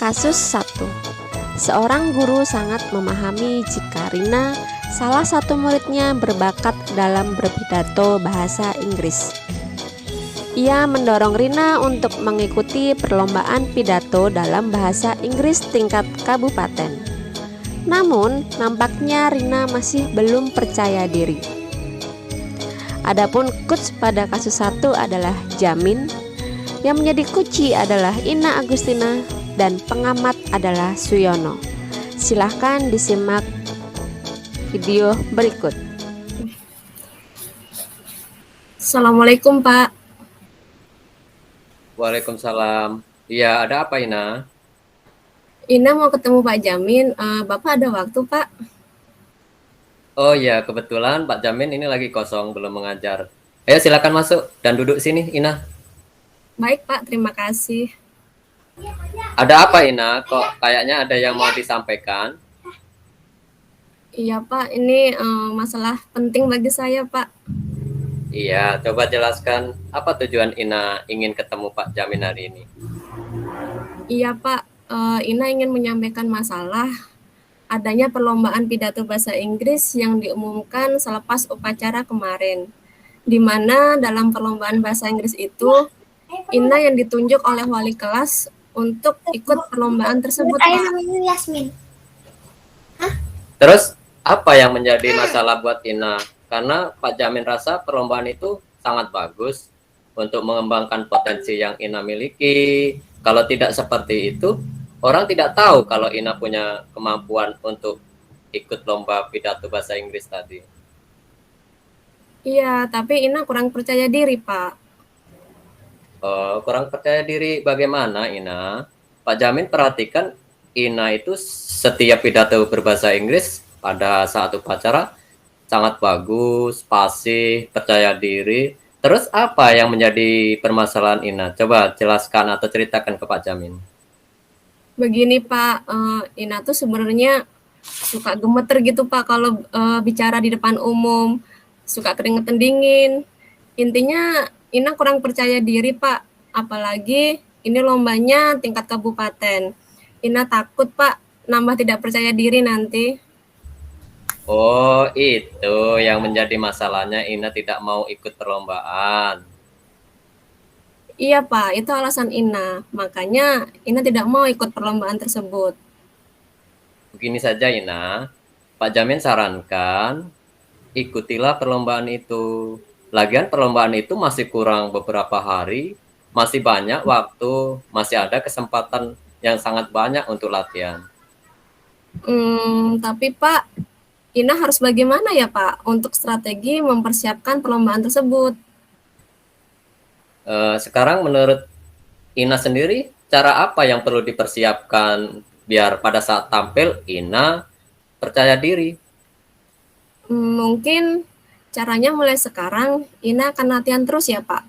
Kasus 1. Seorang guru sangat memahami jika Rina, salah satu muridnya, berbakat dalam berpidato bahasa Inggris. Ia mendorong Rina untuk mengikuti perlombaan pidato dalam bahasa Inggris tingkat kabupaten. Namun, nampaknya Rina masih belum percaya diri. Adapun coach pada kasus 1 adalah Jamin, yang menjadi kunci adalah Ina Agustina, dan pengamat adalah Suyono. Silahkan disimak video berikut. Assalamualaikum, Pak. Waalaikumsalam. Iya, ada apa, Ina? Ina mau ketemu Pak Jamin. Bapak ada waktu, Pak? Oh iya, kebetulan Pak Jamin ini lagi kosong, belum mengajar. Ayo silakan masuk dan duduk sini, Ina. Baik, Pak. Terima kasih. Ada apa, Ina? Kok kayaknya ada yang mau disampaikan? Iya, Pak. Ini masalah penting bagi saya, Pak. Iya, coba jelaskan apa tujuan Ina ingin ketemu Pak Jamin hari ini. Iya, Pak. Ina ingin menyampaikan masalah adanya perlombaan pidato bahasa Inggris yang diumumkan selepas upacara kemarin, di mana dalam perlombaan bahasa Inggris itu Ina yang ditunjuk oleh wali kelas untuk ikut perlombaan tersebut, Pak. Terus, apa yang menjadi masalah buat Ina? Karena Pak Jamin rasa perlombaan itu sangat bagus untuk mengembangkan potensi yang Ina miliki. Kalau tidak seperti itu, orang tidak tahu kalau Ina punya kemampuan untuk ikut lomba pidato bahasa Inggris tadi. Iya, tapi Ina kurang percaya diri, Pak. Kurang percaya diri bagaimana, Ina? Pak Jamin perhatikan Ina itu setiap pidato berbahasa Inggris pada saat upacara sangat bagus, fasih, percaya diri. Terus apa yang menjadi permasalahan Ina? Coba jelaskan atau ceritakan ke Pak Jamin. Begini, Pak, Ina tuh sebenarnya suka gemeter gitu, Pak, kalau bicara di depan umum, suka keringetan dingin. Intinya Ina kurang percaya diri, Pak, apalagi ini lombanya tingkat kabupaten. Ina takut, Pak, nambah tidak percaya diri nanti. Oh, itu yang menjadi masalahnya Ina tidak mau ikut perlombaan. Iya, Pak, itu alasan Ina. Makanya Ina tidak mau ikut perlombaan tersebut. Begini saja, Ina. Pak Jamin sarankan ikutilah perlombaan itu. Lagian perlombaan itu masih kurang beberapa hari, masih banyak waktu, masih ada kesempatan yang sangat banyak untuk latihan. Tapi Pak, Ina harus bagaimana ya, Pak, untuk strategi mempersiapkan perlombaan tersebut? Sekarang menurut Ina sendiri, cara apa yang perlu dipersiapkan biar pada saat tampil Ina percaya diri? Mungkin caranya mulai sekarang Ina akan latihan terus ya, Pak.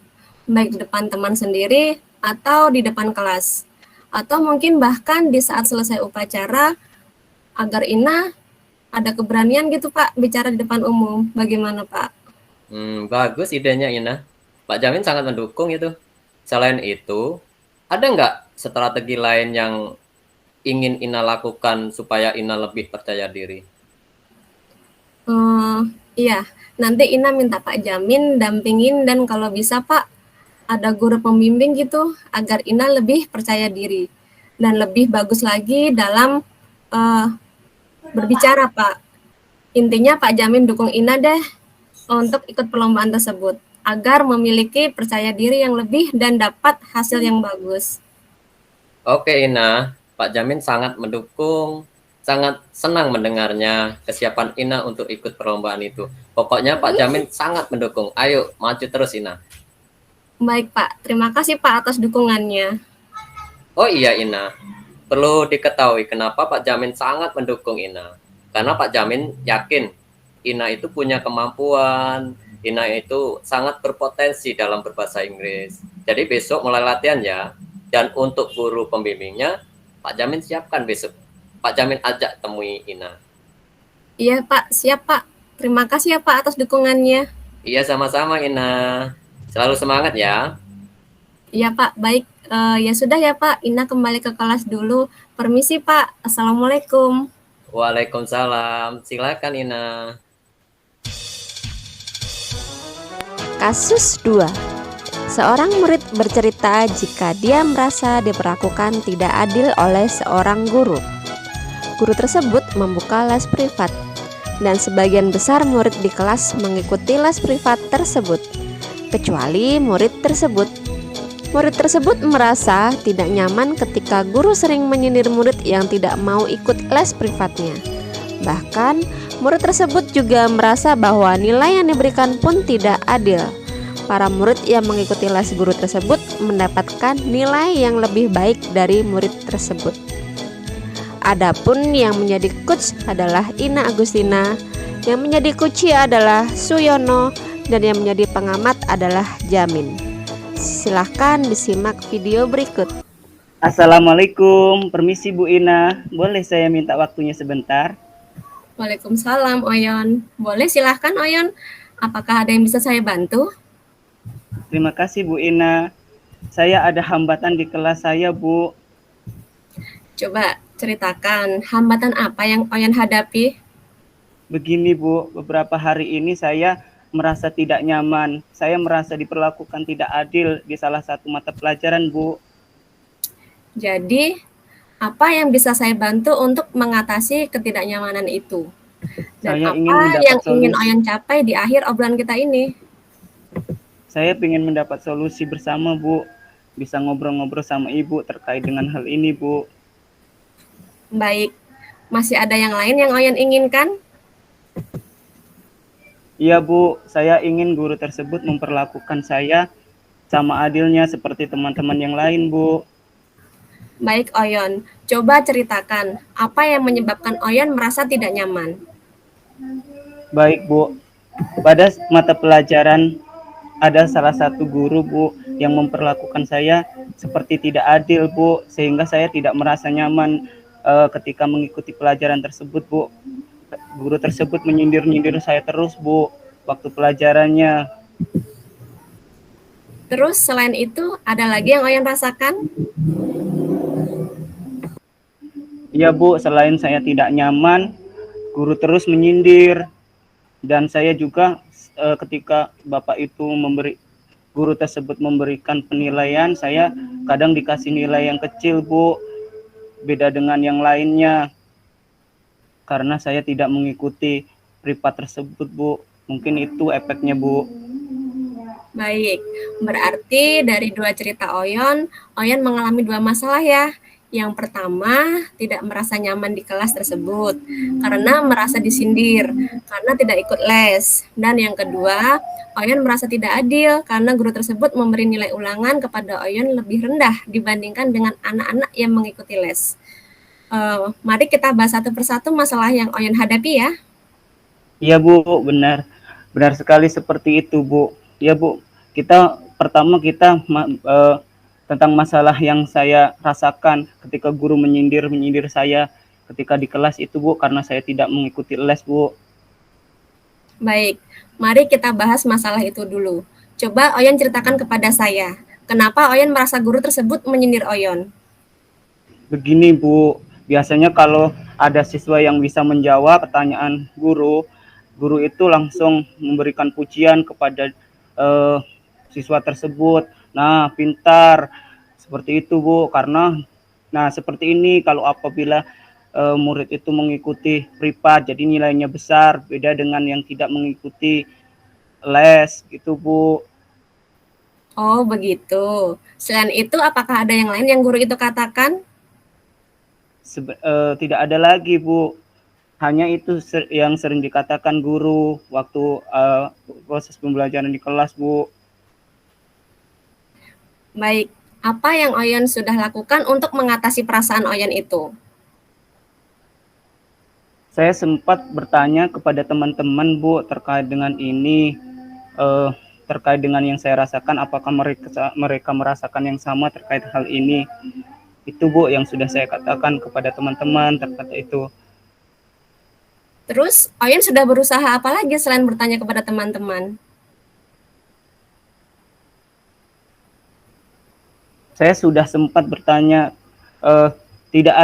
Baik di depan teman sendiri atau di depan kelas. Atau mungkin bahkan di saat selesai upacara agar Ina ada keberanian gitu, Pak, bicara di depan umum. Bagaimana, Pak? Bagus idenya, Ina. Pak Jamin sangat mendukung itu. Selain itu, ada nggak strategi lain yang ingin Ina lakukan supaya Ina lebih percaya diri? Iya, nanti Ina minta Pak Jamin dampingin dan kalau bisa, Pak, ada guru pembimbing gitu agar Ina lebih percaya diri dan lebih bagus lagi dalam berbicara, Pak. Intinya Pak Jamin dukung Ina deh untuk ikut perlombaan tersebut agar memiliki percaya diri yang lebih dan dapat hasil yang bagus. Oke, Ina. Pak Jamin sangat mendukung, sangat senang mendengarnya kesiapan Ina untuk ikut perlombaan itu. Pokoknya Pak Jamin sangat mendukung. Ayo, maju terus, Ina. Baik, Pak. Terima kasih, Pak, atas dukungannya. Oh iya, Ina. Perlu diketahui kenapa Pak Jamin sangat mendukung Ina. Karena Pak Jamin yakin Ina itu punya kemampuan, Ina itu sangat berpotensi dalam berbahasa Inggris. Jadi besok mulai latihan ya. Dan untuk guru pembimbingnya, Pak Jamin siapkan besok. Pak Jamin ajak temui Ina. Iya, Pak. Siap, Pak. Terima kasih ya, Pak, atas dukungannya. Iya, sama-sama Ina. Selalu semangat ya. Iya Pak, baik. Ya sudah ya Pak, Ina kembali ke kelas dulu. Permisi Pak, Assalamualaikum. Waalaikumsalam. Silakan Ina. Kasus 2. Seorang murid bercerita jika dia merasa diperlakukan tidak adil oleh seorang guru. Guru tersebut membuka les privat, dan sebagian besar murid di kelas mengikuti les privat tersebut, kecuali murid tersebut. Murid tersebut merasa tidak nyaman ketika guru sering menyindir murid yang tidak mau ikut les privatnya. Bahkan, murid tersebut juga merasa bahwa nilai yang diberikan pun tidak adil. Para murid yang mengikuti les guru tersebut mendapatkan nilai yang lebih baik dari murid tersebut. Adapun yang menjadi coach adalah Ina Agustina, yang menjadi coach adalah Suyono, dan yang menjadi pengamat adalah Jamin. Silahkan disimak video berikut. Assalamualaikum, permisi Bu Ina, boleh saya minta waktunya sebentar? Waalaikumsalam Oyon. Boleh silahkan Oyon. Apakah ada yang bisa saya bantu? Terima kasih Bu Ina. Saya ada hambatan di kelas saya, Bu. Coba ceritakan hambatan apa yang Oyon hadapi? Begini Bu, beberapa hari ini saya merasa tidak nyaman. Saya merasa diperlakukan tidak adil di salah satu mata pelajaran, Bu. Jadi, apa yang bisa saya bantu untuk mengatasi ketidaknyamanan itu? Dan Saya ingin apa mendapat yang ingin solusi. Oyon capai di akhir obrolan kita ini? Saya ingin mendapat solusi bersama, Bu. Bisa ngobrol-ngobrol sama Ibu terkait dengan hal ini, Bu. Baik, masih ada yang lain yang Oyon inginkan? Iya, Bu. Saya ingin guru tersebut memperlakukan saya sama adilnya seperti teman-teman yang lain, Bu. Baik Oyon, coba ceritakan apa yang menyebabkan Oyon merasa tidak nyaman. Baik, Bu. Pada mata pelajaran ada salah satu guru, Bu, yang memperlakukan saya seperti tidak adil, Bu, sehingga saya tidak merasa nyaman ketika mengikuti pelajaran tersebut, Bu. Guru tersebut menyindir-nyindir saya terus, Bu, waktu pelajarannya. Terus selain itu, ada lagi yang Oyon rasakan? Iya, Bu, selain saya tidak nyaman, guru terus menyindir. Dan saya juga ketika Bapak itu guru tersebut memberikan penilaian, saya kadang dikasih nilai yang kecil, Bu. Beda dengan yang lainnya. Karena saya tidak mengikuti privat tersebut, Bu. Mungkin itu efeknya, Bu. Baik, berarti dari dua cerita Oyon mengalami dua masalah ya. Yang pertama, tidak merasa nyaman di kelas tersebut karena merasa disindir, karena tidak ikut les. Dan yang kedua, Oyon merasa tidak adil karena guru tersebut memberi nilai ulangan kepada Oyon lebih rendah dibandingkan dengan anak-anak yang mengikuti les. Mari kita bahas satu persatu masalah yang Oyon hadapi ya. Iya, Bu, benar. Benar sekali seperti itu, Bu. Ya, Bu. Pertama kita tentang masalah yang saya rasakan ketika guru menyindir saya ketika di kelas itu, Bu, karena saya tidak mengikuti les, Bu. Baik, mari kita bahas masalah itu dulu. Coba Oyon ceritakan kepada saya, kenapa Oyon merasa guru tersebut menyindir Oyon? Begini, Bu, biasanya kalau ada siswa yang bisa menjawab pertanyaan guru itu langsung memberikan pujian kepada siswa tersebut. Nah, pintar. Seperti itu, Bu. Karena seperti ini kalau apabila murid itu mengikuti privat jadi nilainya besar, beda dengan yang tidak mengikuti les gitu, Bu. Oh, begitu. Selain itu, apakah ada yang lain yang guru itu katakan? Tidak ada lagi, Bu. Hanya itu yang sering dikatakan guru waktu proses pembelajaran di kelas, Bu. Baik, apa yang Oyon sudah lakukan untuk mengatasi perasaan Oyon itu? Saya sempat bertanya kepada teman-teman, Bu, terkait dengan ini, terkait dengan yang saya rasakan, apakah mereka merasakan yang sama terkait hal ini. Itu, Bu, yang sudah saya katakan kepada teman-teman terkait itu. Terus, Oyon sudah berusaha apa lagi selain bertanya kepada teman-teman? Saya sudah sempat bertanya, eh, tidak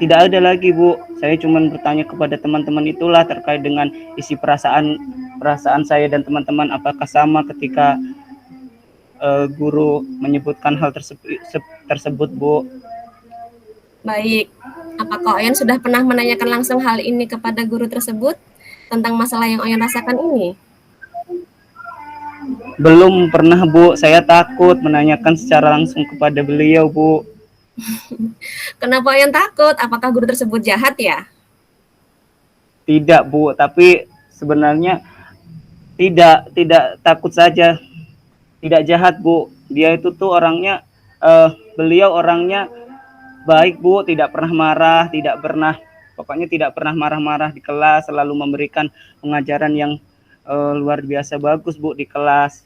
ada lagi Bu. Saya cuma bertanya kepada teman-teman itulah terkait dengan isi perasaan saya dan teman-teman apakah sama ketika guru menyebutkan hal tersebut Bu. Baik, apakah Oyen sudah pernah menanyakan langsung hal ini kepada guru tersebut tentang masalah yang Oyen rasakan ini? Belum pernah Bu, saya takut menanyakan secara langsung kepada beliau Bu. Kenapa Oyen takut? Apakah guru tersebut jahat ya? Tidak Bu, tapi sebenarnya tidak takut saja, tidak jahat Bu. Dia itu tuh orangnya, beliau orangnya baik Bu, tidak pernah marah, pokoknya tidak pernah marah-marah di kelas, selalu memberikan pengajaran yang luar biasa bagus Bu di kelas.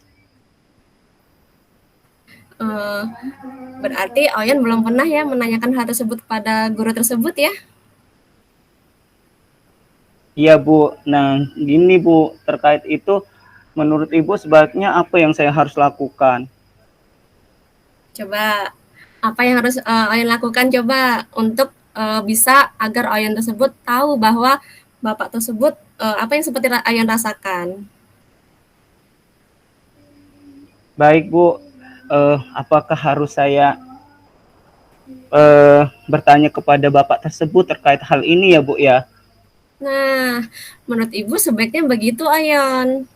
Berarti Oyen belum pernah ya menanyakan hal tersebut kepada guru tersebut ya? Iya Bu, nah gini Bu, terkait itu menurut Ibu sebaiknya apa yang saya harus lakukan? Coba apa yang harus Oyen lakukan coba untuk bisa agar Oyen tersebut tahu bahwa Bapak tersebut apa yang seperti Oyen rasakan. Baik Bu, apakah harus saya bertanya kepada Bapak tersebut terkait hal ini ya Bu ya? Nah, menurut Ibu sebaiknya begitu Oyen.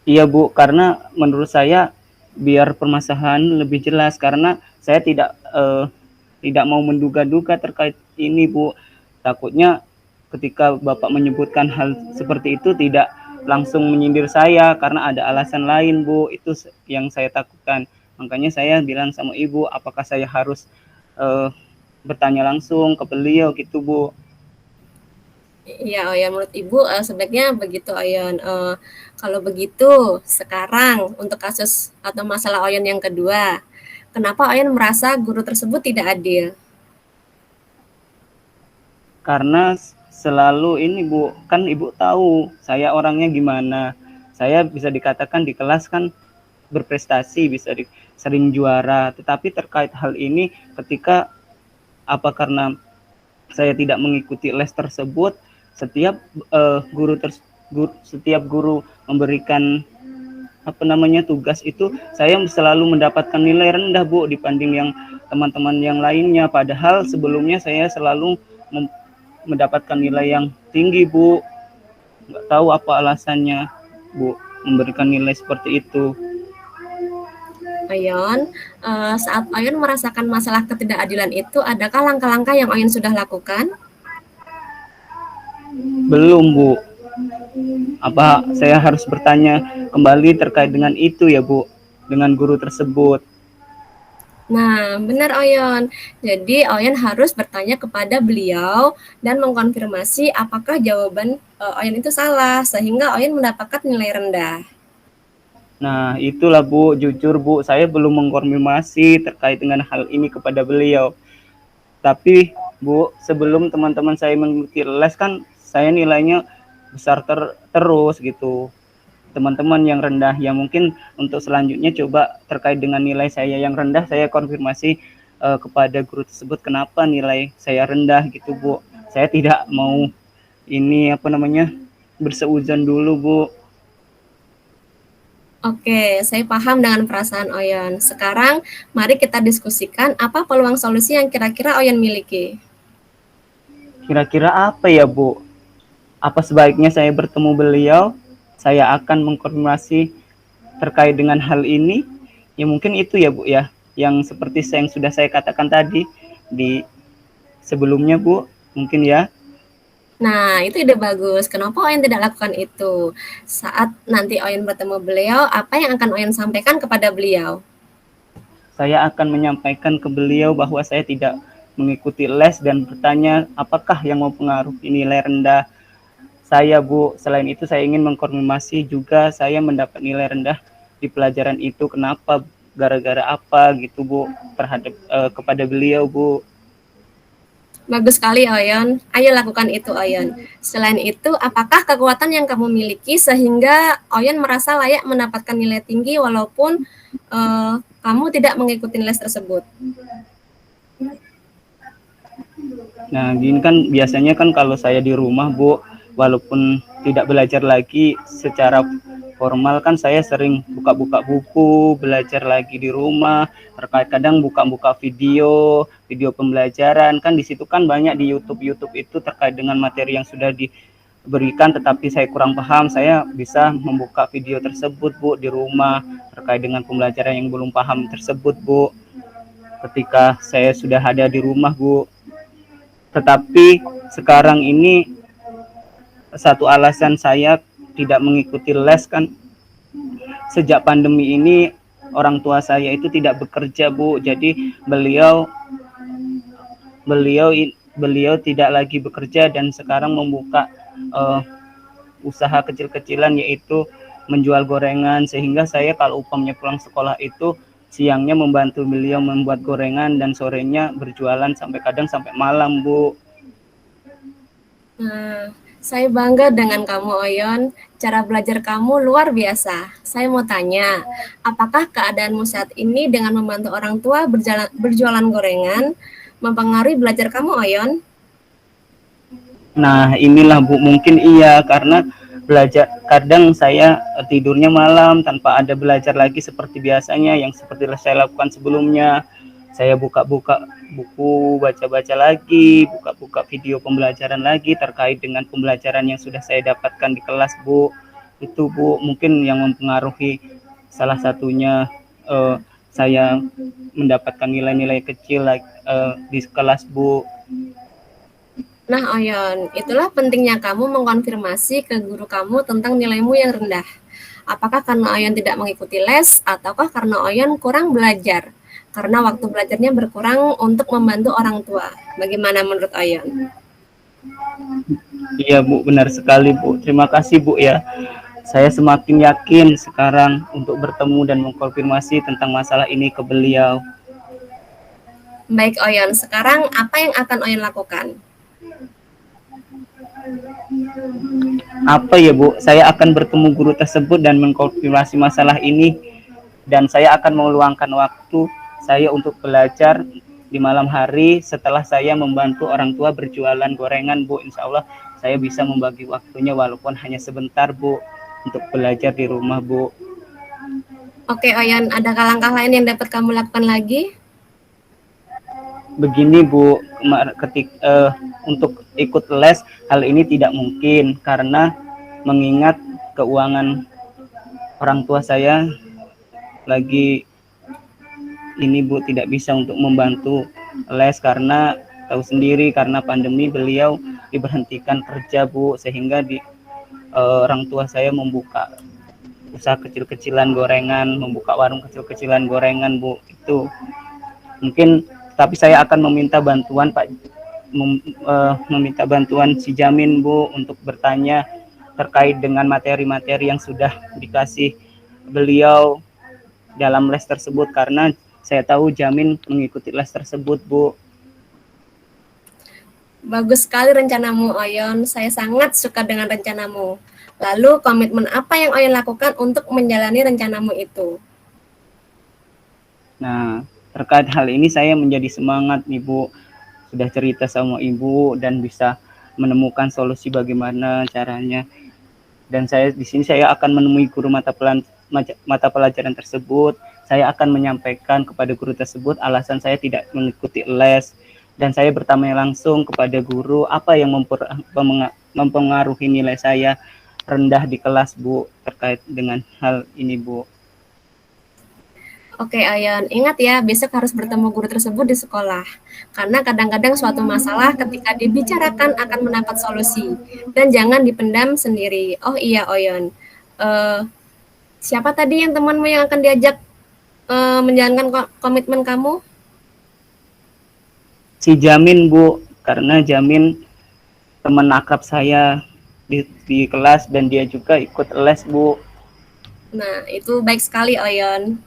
Iya Bu, karena menurut saya biar permasalahan lebih jelas karena saya tidak mau menduga-duga terkait ini Bu. Takutnya ketika Bapak menyebutkan hal seperti itu tidak langsung menyindir saya karena ada alasan lain Bu. Itu yang saya takutkan. Makanya saya bilang sama Ibu, apakah saya harus bertanya langsung ke beliau gitu Bu. Iya, Oyen, menurut Ibu sebaiknya begitu Oyen. Kalau begitu, sekarang untuk kasus atau masalah Oyen yang kedua, kenapa Oyen merasa guru tersebut tidak adil? Karena selalu ini Bu, kan Ibu tahu saya orangnya gimana. Saya bisa dikatakan di kelas kan berprestasi, sering juara. Tetapi terkait hal ini ketika karena saya tidak mengikuti les tersebut, setiap setiap guru memberikan tugas itu saya selalu mendapatkan nilai rendah Bu dibanding yang teman-teman yang lainnya, padahal sebelumnya saya selalu mendapatkan nilai yang tinggi Bu. Nggak tahu apa alasannya Bu memberikan nilai seperti itu. Oyen, saat Oyen merasakan masalah ketidakadilan itu, adakah langkah-langkah yang Oyen sudah lakukan? Belum Bu. Apa saya harus bertanya kembali terkait dengan itu ya Bu, dengan guru tersebut? Nah, benar Oyen. Jadi Oyen harus bertanya kepada beliau dan mengkonfirmasi apakah jawaban Oyen itu salah sehingga Oyen mendapatkan nilai rendah. Nah, itulah Bu, jujur Bu, saya belum mengkonfirmasi terkait dengan hal ini kepada beliau. Tapi Bu, sebelum teman-teman saya mengikuti les kan saya nilainya besar terus gitu. Teman-teman yang rendah ya mungkin untuk selanjutnya coba terkait dengan nilai saya yang rendah saya konfirmasi kepada guru tersebut kenapa nilai saya rendah gitu Bu. Saya tidak mau ini berseuzon dulu Bu. Oke, saya paham dengan perasaan Oyen. Sekarang mari kita diskusikan apa peluang solusi yang kira-kira Oyen miliki. Kira-kira apa ya Bu? Apa sebaiknya saya bertemu beliau? Saya akan mengkonfirmasi terkait dengan hal ini. Ya mungkin itu ya Bu ya, yang seperti yang sudah saya katakan tadi di sebelumnya Bu, mungkin ya. Nah, itu ide bagus. Kenapa Oyen tidak lakukan itu? Saat nanti Oyen bertemu beliau, apa yang akan Oyen sampaikan kepada beliau? Saya akan menyampaikan ke beliau bahwa saya tidak mengikuti les dan bertanya apakah yang mempengaruhi nilai rendah saya Bu. Selain itu saya ingin mengkonfirmasi juga saya mendapat nilai rendah di pelajaran itu kenapa, gara-gara apa gitu Bu, terhadap kepada beliau Bu. Bagus sekali, Oyon. Ayo lakukan itu, Oyon. Selain itu, apakah kekuatan yang kamu miliki sehingga Oyon merasa layak mendapatkan nilai tinggi walaupun kamu tidak mengikuti les tersebut? Nah, gini kan biasanya kan kalau saya di rumah, Bu, walaupun tidak belajar lagi secara formal kan saya sering buka-buka buku, belajar lagi di rumah, terkadang buka-buka video pembelajaran kan di situ kan banyak di YouTube itu terkait dengan materi yang sudah diberikan tetapi saya kurang paham, saya bisa membuka video tersebut, Bu, di rumah terkait dengan pembelajaran yang belum paham tersebut, Bu. Ketika saya sudah ada di rumah, Bu. Tetapi sekarang ini satu alasan saya tidak mengikuti les kan sejak pandemi ini orang tua saya itu tidak bekerja, Bu. Jadi beliau tidak lagi bekerja dan sekarang membuka usaha kecil-kecilan yaitu menjual gorengan sehingga saya kalau umpamanya pulang sekolah itu siangnya membantu beliau membuat gorengan dan sorenya berjualan sampai kadang sampai malam, Bu. Nah, saya bangga dengan kamu, Oyon. Cara belajar kamu luar biasa. Saya mau tanya, apakah keadaanmu saat ini dengan membantu orang tua berjualan gorengan mempengaruhi belajar kamu, Oyon? Nah, inilah, Bu, mungkin iya karena belajar kadang saya tidurnya malam tanpa ada belajar lagi seperti biasanya yang seperti saya lakukan sebelumnya. Saya buka-buka buku, baca-baca lagi, buka-buka video pembelajaran lagi terkait dengan pembelajaran yang sudah saya dapatkan di kelas, Bu. Itu, Bu, mungkin yang mempengaruhi salah satunya saya mendapatkan nilai-nilai kecil di kelas, Bu. Nah, Oyon, itulah pentingnya kamu mengkonfirmasi ke guru kamu tentang nilaimu yang rendah. Apakah karena Oyon tidak mengikuti les, ataukah karena Oyon kurang belajar? Karena waktu belajarnya berkurang untuk membantu orang tua. Bagaimana menurut Oyon? Iya, Bu, benar sekali, Bu. Terima kasih, Bu, ya. Saya semakin yakin sekarang untuk bertemu dan mengkonfirmasi tentang masalah ini ke beliau. Baik, Oyon. Sekarang apa yang akan Oyon lakukan? Apa ya, Bu? Saya akan bertemu guru tersebut dan mengkonfirmasi masalah ini dan saya akan meluangkan waktu saya untuk belajar di malam hari setelah saya membantu orang tua berjualan gorengan, Bu. Insya Allah saya bisa membagi waktunya walaupun hanya sebentar, Bu, untuk belajar di rumah, Bu. Oke, Oyon. Adakah langkah lain yang dapat kamu lakukan lagi? Begini, Bu, untuk ikut les hal ini tidak mungkin karena mengingat keuangan orang tua saya lagi ini, Bu, tidak bisa untuk membantu les karena tahu sendiri karena pandemi beliau diberhentikan kerja, Bu, sehingga orang tua saya membuka usaha kecil-kecilan gorengan, membuka warung kecil-kecilan gorengan, Bu. Itu mungkin tapi saya akan meminta bantuan meminta bantuan si Jamin, Bu, untuk bertanya terkait dengan materi-materi yang sudah dikasih beliau dalam les tersebut karena saya tahu Jamin mengikuti les tersebut, Bu. Bagus sekali rencanamu, Oyon. Saya sangat suka dengan rencanamu. Lalu, komitmen apa yang Oyon lakukan untuk menjalani rencanamu itu? Nah, terkait hal ini saya menjadi semangat, Ibu. Sudah cerita sama Ibu dan bisa menemukan solusi bagaimana caranya. Dan di sini saya akan menemui guru mata pelajaran tersebut. Saya akan menyampaikan kepada guru tersebut alasan saya tidak mengikuti les dan saya bertanya langsung kepada guru apa yang mempengaruhi nilai saya rendah di kelas, Bu, terkait dengan hal ini, Bu. Oke, Oyon. Ingat ya, besok harus bertemu guru tersebut di sekolah. Karena kadang-kadang suatu masalah ketika dibicarakan akan mendapat solusi. Dan jangan dipendam sendiri. Oh iya, Oyon. Siapa tadi yang temanmu yang akan diajak menjalankan komitmen kamu? Si Jamin, Bu. Karena Jamin teman akrab saya di kelas dan dia juga ikut les, Bu. Nah, itu baik sekali, Oyon.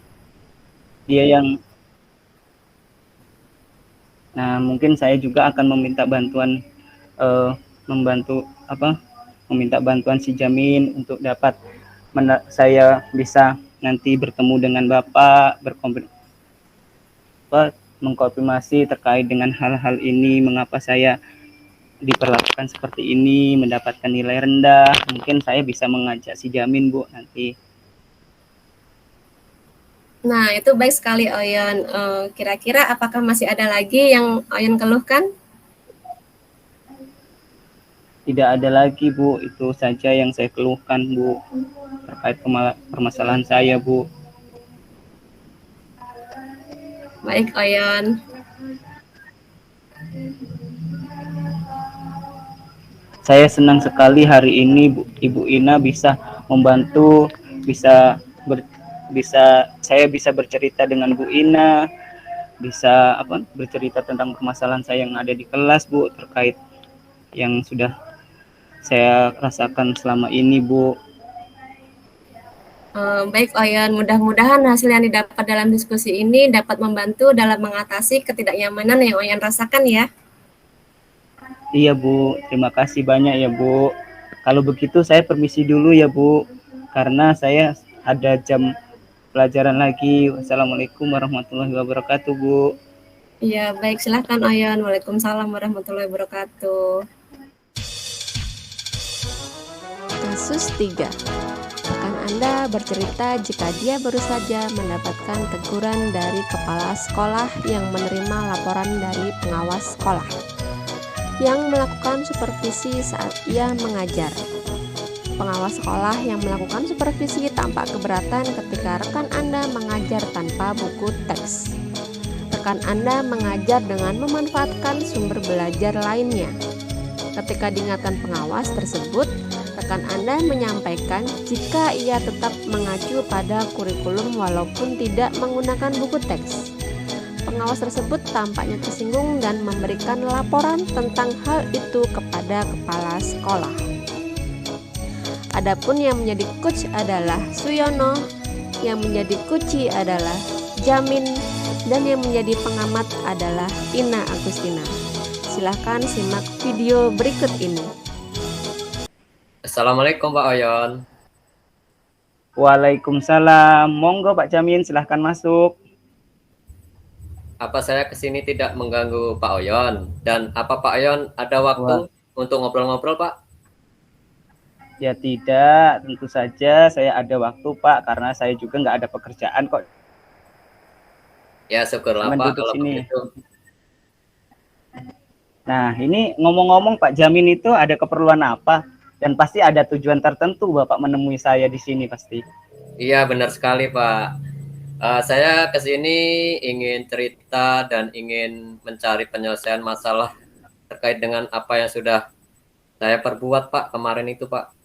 Nah, mungkin saya juga akan meminta bantuan eh, membantu meminta bantuan si Jamin untuk dapat saya bisa nanti bertemu dengan Bapak mengkonfirmasi terkait dengan hal-hal ini, mengapa saya diperlakukan seperti ini, mendapatkan nilai rendah. Mungkin saya bisa mengajak si Jamin, Bu, nanti. Nah, itu baik sekali Oyon. Kira-kira apakah masih ada lagi yang Oyon keluhkan? Tidak ada lagi, Bu. Itu saja yang saya keluhkan, Bu, terkait permasalahan saya, Bu. Baik Oyon. Saya senang sekali hari ini Ibu Ina bisa membantu, saya bisa bercerita dengan Bu Ina, bisa bercerita tentang permasalahan saya yang ada di kelas, Bu, terkait yang sudah saya rasakan selama ini, Bu. Baik Oyon, mudah-mudahan hasil yang didapat dalam diskusi ini dapat membantu dalam mengatasi ketidaknyamanan yang Oyon rasakan ya. Iya, Bu. Terima kasih banyak ya, Bu. Kalau begitu saya permisi dulu ya, Bu, karena saya ada jam pelajaran lagi. Wassalamualaikum warahmatullahi wabarakatuh, Bu. Iya, baik, silahkan Oyon. Waalaikumsalam warahmatullahi wabarakatuh. Kasus 3. Rekan Anda bercerita jika dia baru saja mendapatkan teguran dari kepala sekolah yang menerima laporan dari pengawas sekolah yang melakukan supervisi saat ia mengajar. Pengawas sekolah yang melakukan supervisi tampak keberatan ketika rekan Anda mengajar tanpa buku teks. Rekan Anda mengajar dengan memanfaatkan sumber belajar lainnya. Ketika diingatkan pengawas tersebut, rekan Anda menyampaikan jika ia tetap mengacu pada kurikulum walaupun tidak menggunakan buku teks. Pengawas tersebut tampaknya tersinggung dan memberikan laporan tentang hal itu kepada kepala sekolah. Adapun yang menjadi coach adalah Suyono, yang menjadi kuci adalah Jamin, dan yang menjadi pengamat adalah Ina Agustina. Silahkan simak video berikut ini. Assalamualaikum Pak Oyon. Waalaikumsalam. Monggo Pak Jamin, silahkan masuk. Apa saya kesini tidak mengganggu Pak Oyon? Dan apa Pak Oyon ada waktu untuk ngobrol-ngobrol, Pak? Ya tidak, tentu saja saya ada waktu, Pak, karena saya juga nggak ada pekerjaan kok. Ya syukurlah Pak kalau sini. begitu. Nah, ini ngomong-ngomong Pak Jamin itu ada keperluan apa? Dan pasti ada tujuan tertentu Bapak menemui saya di sini pasti. Iya benar sekali Pak. Saya kesini ingin cerita dan ingin mencari penyelesaian masalah terkait dengan apa yang sudah saya perbuat Pak kemarin itu Pak.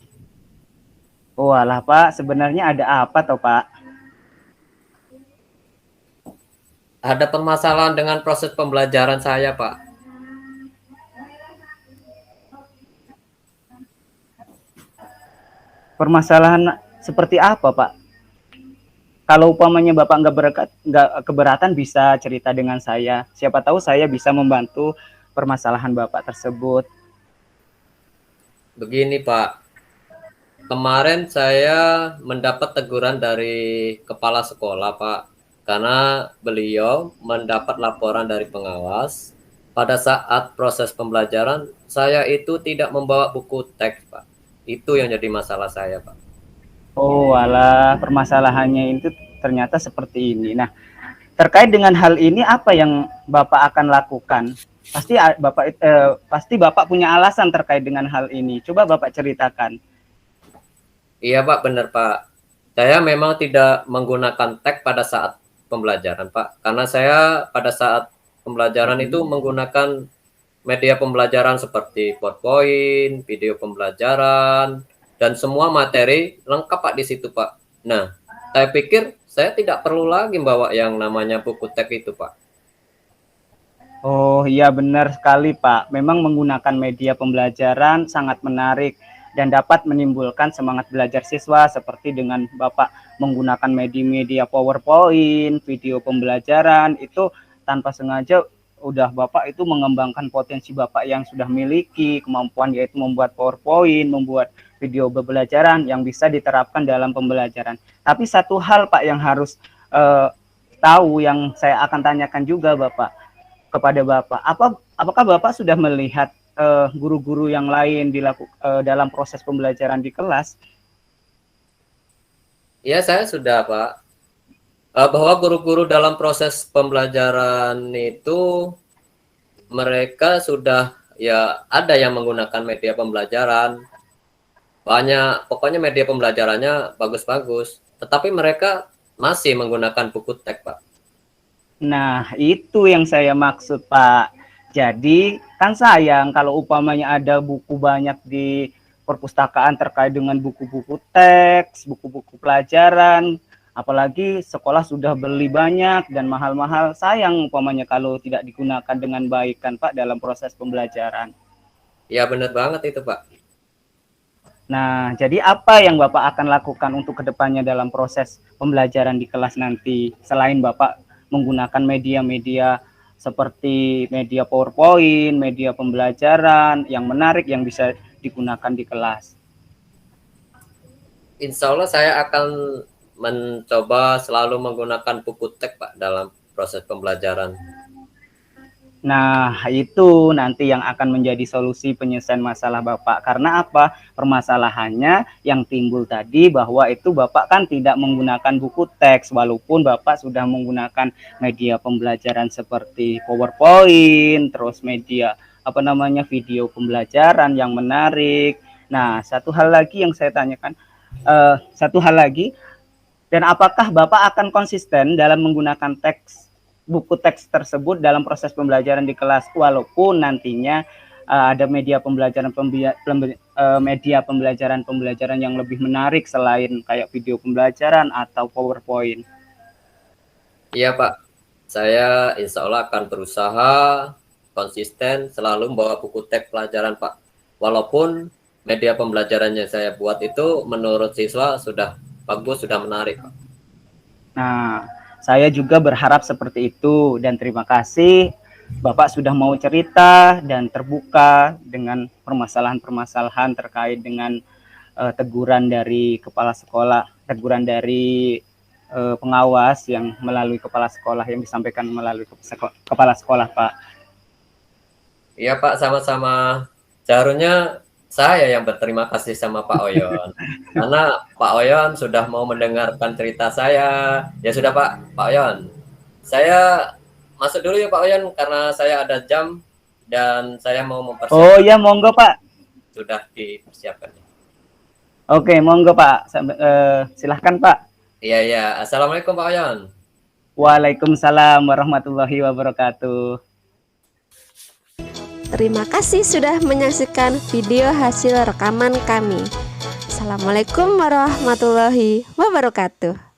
Oh alah Pak, sebenarnya ada apa toh Pak? Ada permasalahan dengan proses pembelajaran saya Pak. Permasalahan seperti apa Pak? Kalau upamanya Bapak nggak keberatan bisa cerita dengan saya. Siapa tahu saya bisa membantu permasalahan Bapak tersebut. Begini Pak, kemarin saya mendapat teguran dari kepala sekolah Pak, karena beliau mendapat laporan dari pengawas. Pada saat proses pembelajaran, saya itu tidak membawa buku teks Pak. Itu yang jadi masalah saya Pak. Oh alah, permasalahannya itu ternyata seperti ini. Nah, terkait dengan hal ini apa yang Bapak akan lakukan? Pasti Bapak punya alasan terkait dengan hal ini. Coba Bapak ceritakan. Iya Pak, benar Pak. Saya memang tidak menggunakan tag pada saat pembelajaran Pak. Karena saya pada saat pembelajaran itu menggunakan media pembelajaran seperti PowerPoint, video pembelajaran, dan semua materi lengkap Pak di situ Pak. Nah, saya pikir saya tidak perlu lagi bawa yang namanya buku tag itu Pak. Oh iya benar sekali Pak. Memang menggunakan media pembelajaran sangat menarik dan dapat menimbulkan semangat belajar siswa seperti dengan Bapak menggunakan media-media PowerPoint, video pembelajaran itu tanpa sengaja udah Bapak itu mengembangkan potensi Bapak yang sudah miliki, kemampuan yaitu membuat PowerPoint, membuat video pembelajaran yang bisa diterapkan dalam pembelajaran. Tapi satu hal Pak yang harus tahu, yang saya akan tanyakan juga Bapak kepada Bapak, apakah Bapak sudah melihat guru-guru yang lain dalam proses pembelajaran di kelas? Ya, saya sudah, Pak. Bahwa guru-guru dalam proses pembelajaran itu mereka sudah, ya ada yang menggunakan media pembelajaran. Banyak, pokoknya media pembelajarannya bagus-bagus. Tetapi mereka masih menggunakan buku teks, Pak. Nah, itu yang saya maksud, Pak. Jadi, kan sayang kalau umpamanya ada buku banyak di perpustakaan terkait dengan buku-buku teks, buku-buku pelajaran, apalagi sekolah sudah beli banyak dan mahal-mahal. Sayang umpamanya kalau tidak digunakan dengan baik kan, Pak, dalam proses pembelajaran. Ya, benar banget itu, Pak. Nah, jadi apa yang Bapak akan lakukan untuk kedepannya dalam proses pembelajaran di kelas nanti, selain Bapak menggunakan media-media seperti media PowerPoint, media pembelajaran yang menarik yang bisa digunakan di kelas? Insya Allah saya akan mencoba selalu menggunakan buku teks, Pak, dalam proses pembelajaran. Nah, itu nanti yang akan menjadi solusi penyelesaian masalah Bapak. Karena apa? Permasalahannya yang timbul tadi bahwa itu Bapak kan tidak menggunakan buku teks, walaupun Bapak sudah menggunakan media pembelajaran seperti PowerPoint, terus media video pembelajaran yang menarik. Nah, satu hal lagi yang saya tanyakan, dan apakah Bapak akan konsisten dalam menggunakan buku teks tersebut dalam proses pembelajaran di kelas, walaupun nantinya ada media pembelajaran yang lebih menarik selain kayak video pembelajaran atau PowerPoint? Iya, Pak. Saya insya Allah akan berusaha konsisten selalu membawa buku teks pelajaran, Pak. Walaupun media pembelajarannya saya buat itu menurut siswa sudah bagus, sudah menarik, Pak. Nah, saya juga berharap seperti itu, dan terima kasih Bapak sudah mau cerita dan terbuka dengan permasalahan-permasalahan terkait dengan teguran dari kepala sekolah, teguran dari pengawas yang melalui kepala sekolah, yang disampaikan melalui kepala sekolah, Pak. Iya, Pak, sama-sama. Seharusnya saya yang berterima kasih sama Pak Oyon. Karena Pak Oyon sudah mau mendengarkan cerita saya. Ya sudah, Pak Oyon. Saya masuk dulu ya, Pak Oyon, karena saya ada jam dan saya mau mempersiapkan. Oh ya, monggo, Pak. Sudah dipersiapkan. Oke, monggo, Pak. Silahkan, Pak. Iya. Assalamualaikum, Pak Oyon. Waalaikumsalam warahmatullahi wabarakatuh. Terima kasih sudah menyaksikan video hasil rekaman kami. Assalamualaikum warahmatullahi wabarakatuh.